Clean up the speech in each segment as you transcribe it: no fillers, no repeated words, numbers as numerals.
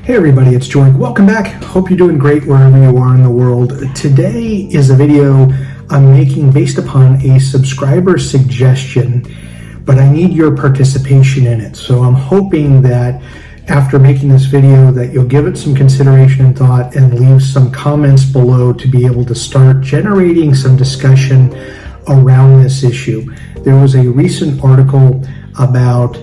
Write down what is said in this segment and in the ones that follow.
Hey everybody, it's Joric. Welcome back. Hope you're doing great wherever you are in the world. Today is a video I'm making based upon a subscriber suggestion, but I need your participation in it. So I'm hoping that after making this video that you'll give it some consideration and thought and leave some comments below to be able to start generating some discussion around this issue. There was a recent article about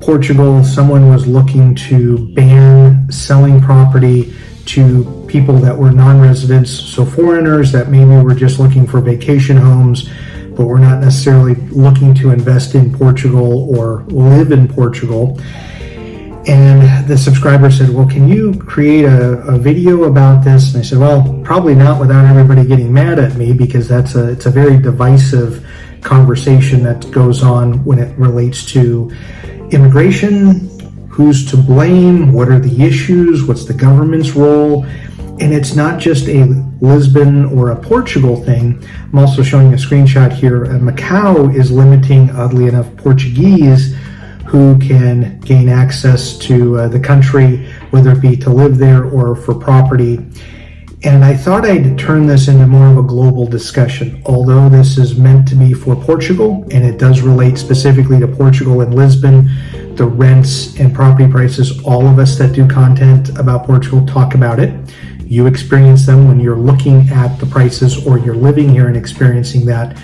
Portugal. Someone was looking to ban selling property to people that were non-residents, so foreigners that maybe were just looking for vacation homes, but were not necessarily looking to invest in Portugal or live in Portugal. And the subscriber said, well, can you create a video about this? And I said, well, probably not without everybody getting mad at me, because it's a very divisive conversation that goes on when it relates to immigration. Who's to blame? What are the issues? What's the government's role? And it's not just a Lisbon or a Portugal thing. I'm also showing a screenshot here. Macau is limiting, oddly enough, Portuguese who can gain access to the country, whether it be to live there or for property. And I thought I'd turn this into more of a global discussion. Although this is meant to be for Portugal, and it does relate specifically to Portugal and Lisbon, the rents and property prices, all of us that do content about Portugal talk about it. You experience them when you're looking at the prices or you're living here and experiencing that.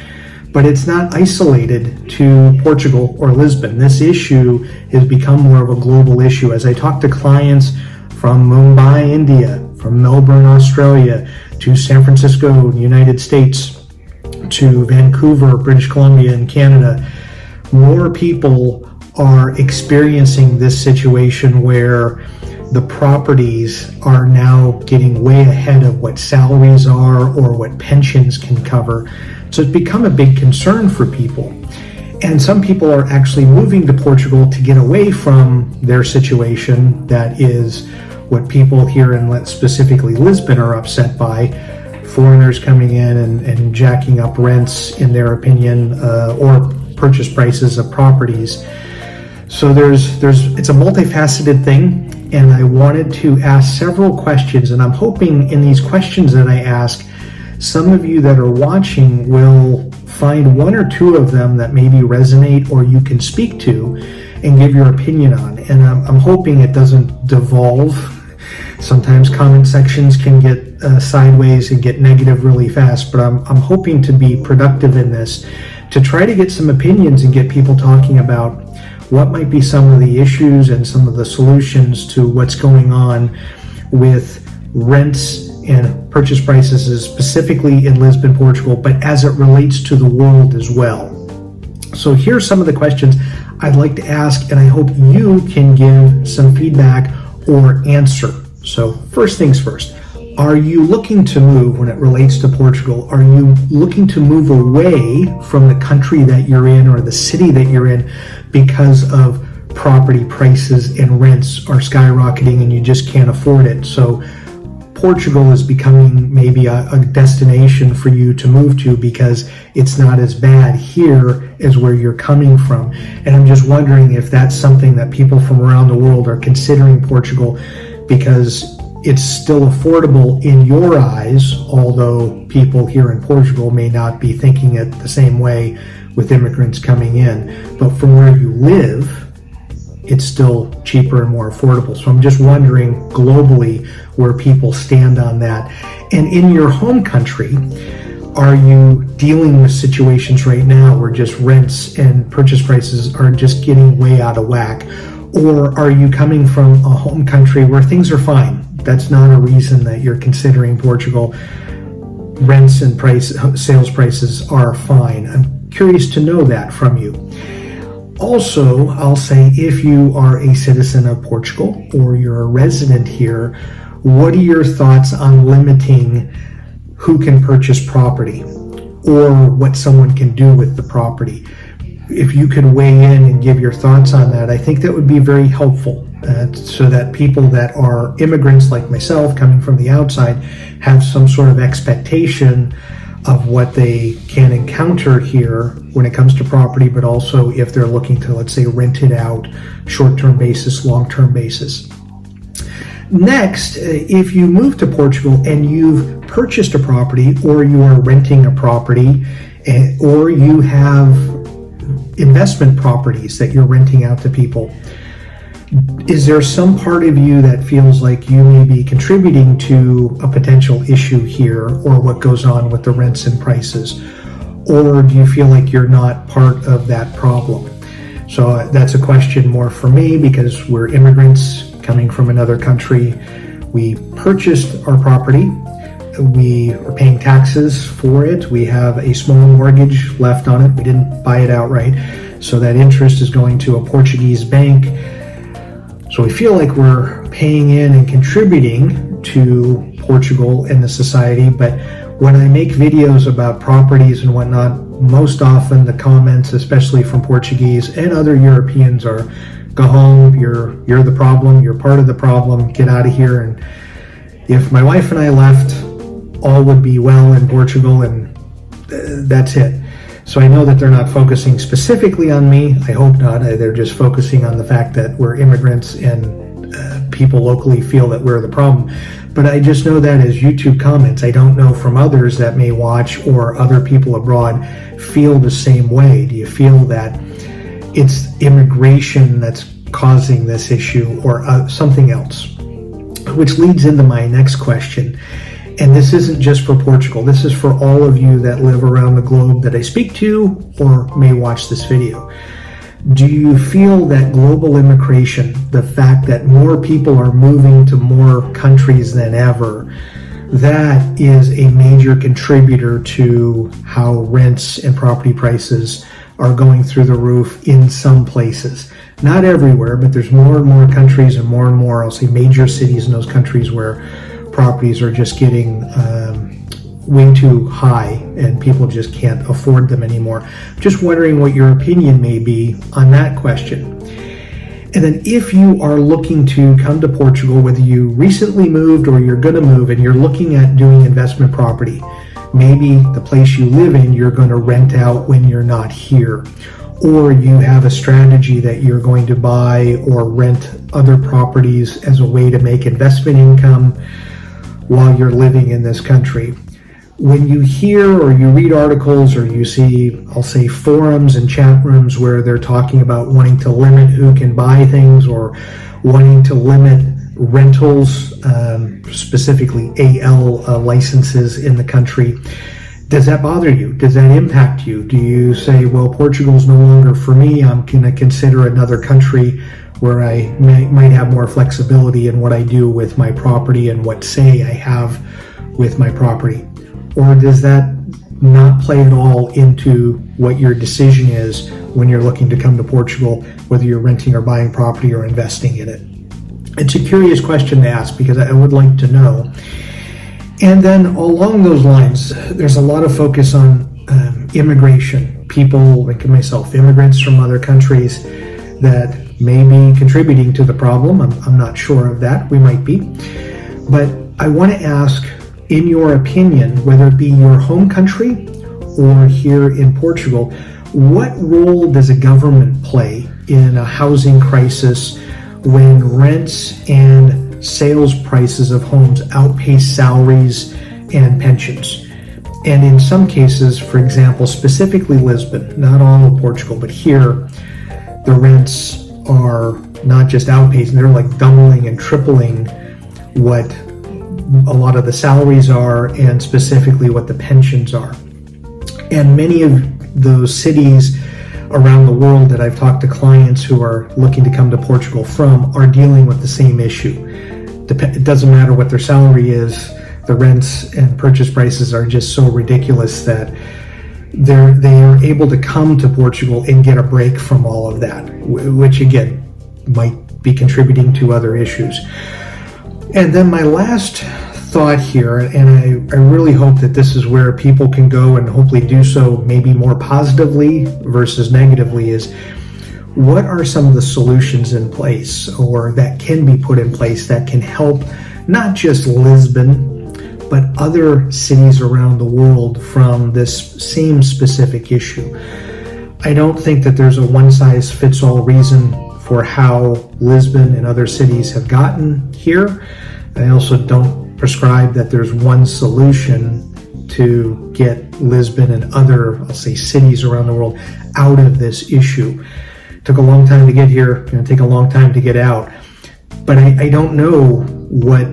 But it's not isolated to Portugal or Lisbon. This issue has become more of a global issue. As I talk to clients from Mumbai, India, from Melbourne, Australia, to San Francisco, United States, to Vancouver, British Columbia, and Canada, more people are experiencing this situation where the properties are now getting way ahead of what salaries are or what pensions can cover. So it's become a big concern for people. And some people are actually moving to Portugal to get away from their situation. That is what people here in specifically Lisbon are upset by. Foreigners coming in and jacking up rents, in their opinion, or purchase prices of properties. So it's a multifaceted thing, and I wanted to ask several questions, and I'm hoping in these questions that I ask, some of you that are watching will find one or two of them that maybe resonate or you can speak to and give your opinion on. And I'm hoping it doesn't devolve. Sometimes comment sections can get sideways and get negative really fast, but I'm hoping to be productive in this, to try to get some opinions and get people talking about what might be some of the issues and some of the solutions to what's going on with rents and purchase prices, specifically in Lisbon, Portugal, but as it relates to the world as well. So here's some of the questions I'd like to ask, and I hope you can give some feedback or answer. So first things first, are you looking to move when it relates to Portugal? Are you looking to move away from the country that you're in or the city that you're in because of property prices and rents are skyrocketing and you just can't afford it? So Portugal is becoming maybe a destination for you to move to because it's not as bad here as where you're coming from. And I'm just wondering if that's something that people from around the world are considering Portugal, because it's still affordable in your eyes, although people here in Portugal may not be thinking it the same way with immigrants coming in. But from where you live, it's still cheaper and more affordable. So I'm just wondering globally where people stand on that. And in your home country, are you dealing with situations right now where just rents and purchase prices are just getting way out of whack? Or are you coming from a home country where things are fine? That's not a reason that you're considering Portugal. Rents and sales prices are fine. I'm curious to know that from you. Also, I'll say, if you are a citizen of Portugal or you're a resident here, what are your thoughts on limiting who can purchase property or what someone can do with the property? If you could weigh in and give your thoughts on that, I think that would be very helpful, so that people that are immigrants like myself coming from the outside have some sort of expectation of what they can encounter here when it comes to property, but also if they're looking to, let's say, rent it out, short-term basis, long-term basis. Next, if you move to Portugal and you've purchased a property, or you are renting a property, or you have investment properties that you're renting out to people, is there some part of you that feels like you may be contributing to a potential issue here, or what goes on with the rents and prices? Or do you feel like you're not part of that problem? So that's a question more for me, because we're immigrants coming from another country. We purchased our property. We are paying taxes for it. We have a small mortgage left on it. We didn't buy it outright. So that interest is going to a Portuguese bank. So we feel like we're paying in and contributing to Portugal and the society. But when I make videos about properties and whatnot, most often the comments, especially from Portuguese and other Europeans, are, go home, you're the problem, you're part of the problem, get out of here. And if my wife and I left, all would be well in Portugal, and that's it. So I know that they're not focusing specifically on me. I hope not. They're just focusing on the fact that we're immigrants and people locally feel that we're the problem. But I just know that as YouTube comments. I don't know from others that may watch, or other people abroad feel the same way. Do you feel that it's immigration that's causing this issue, or something else? Which leads into my next question. And this isn't just for Portugal. This is for all of you that live around the globe that I speak to or may watch this video. Do you feel that global immigration, the fact that more people are moving to more countries than ever, that is a major contributor to how rents and property prices are going through the roof in some places? Not everywhere, but there's more and more countries and more, I'll say, major cities in those countries where properties are just getting way too high and people just can't afford them anymore. Just wondering what your opinion may be on that question. And then if you are looking to come to Portugal, whether you recently moved or you're going to move, and you're looking at doing investment property, maybe the place you live in you're going to rent out when you're not here, or you have a strategy that you're going to buy or rent other properties as a way to make investment income while you're living in this country. When you hear or you read articles, or you see, I'll say, forums and chat rooms where they're talking about wanting to limit who can buy things, or wanting to limit rentals, specifically AL licenses in the country, does that bother you? Does that impact you? Do you say, well, Portugal's no longer for me, I'm going to consider another country where I might have more flexibility in what I do with my property and what say I have with my property? Or does that not play at all into what your decision is when you're looking to come to Portugal, whether you're renting or buying property or investing in it? It's a curious question to ask, because I would like to know. And then along those lines, there's a lot of focus on immigration. People like myself, immigrants from other countries that may be contributing to the problem. I'm not sure of that. We might be. But I want to ask, in your opinion, whether it be your home country or here in Portugal, what role does a government play in a housing crisis when rents and sales prices of homes outpace salaries and pensions? And in some cases, for example, specifically Lisbon, not all of Portugal, but here, the rents are not just outpacing, they're like doubling and tripling what a lot of the salaries are, and specifically what the pensions are. And many of those cities around the world that I've talked to clients who are looking to come to Portugal from are dealing with the same issue. It doesn't matter what their salary is, the rents and purchase prices are just so ridiculous that they are able to come to Portugal and get a break from all of that, which again might be contributing to other issues. And then my last thought here, and I really hope that this is where people can go and hopefully do so maybe more positively versus negatively, is what are some of the solutions in place, or that can be put in place, that can help not just Lisbon but other cities around the world from this same specific issue? I don't think that there's a one-size-fits-all reason for how Lisbon and other cities have gotten here. I also don't prescribe that there's one solution to get Lisbon and other, I'll say, cities around the world out of this issue. It took a long time to get here, it's going to take a long time to get out. But I don't know what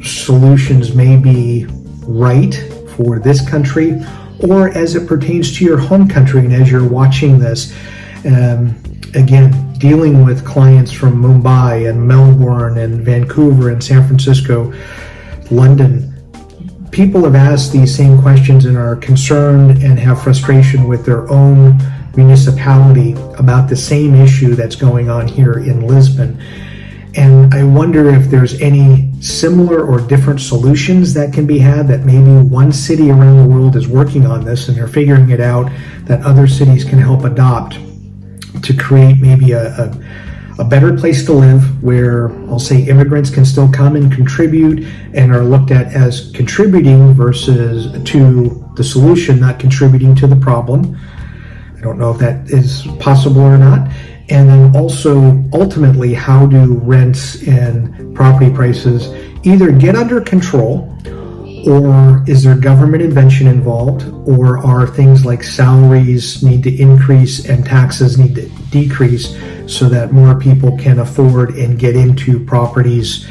solutions may be right for this country, or as it pertains to your home country. And as you're watching this, again, dealing with clients from Mumbai and Melbourne and Vancouver and San Francisco, London, people have asked these same questions and are concerned and have frustration with their own municipality about the same issue that's going on here in Lisbon. And I wonder if there's any similar or different solutions that can be had, that maybe one city around the world is working on this and they're figuring it out, that other cities can help adopt to create maybe a better place to live, where I'll say immigrants can still come and contribute and are looked at as contributing versus to the solution, not contributing to the problem. I don't know if that is possible or not. And then also, ultimately, how do rents and property prices either get under control, or is there government intervention involved, or are things like salaries need to increase and taxes need to decrease so that more people can afford and get into properties,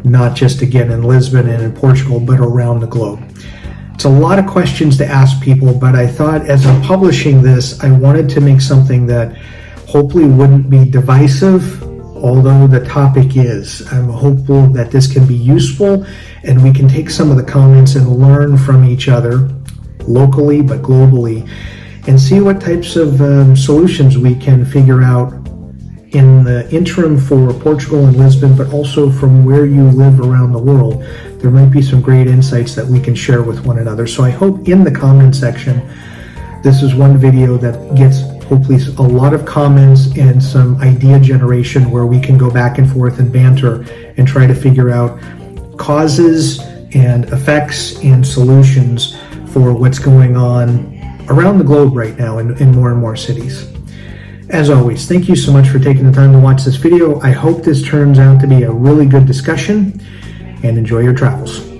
not just again in Lisbon and in Portugal, but around the globe? It's a lot of questions to ask people, but I thought as I'm publishing this, I wanted to make something that hopefully wouldn't be divisive, although the topic is. I'm hopeful that this can be useful and we can take some of the comments and learn from each other locally but globally, and see what types of solutions we can figure out in the interim for Portugal and Lisbon, but also from where you live around the world. There might be some great insights that we can share with one another. So I hope in the comment section, this is one video that gets hopefully a lot of comments and some idea generation where we can go back and forth and banter and try to figure out causes and effects and solutions for what's going on around the globe right now in more and more cities. As always, thank you so much for taking the time to watch this video. I hope this turns out to be a really good discussion, and enjoy your travels.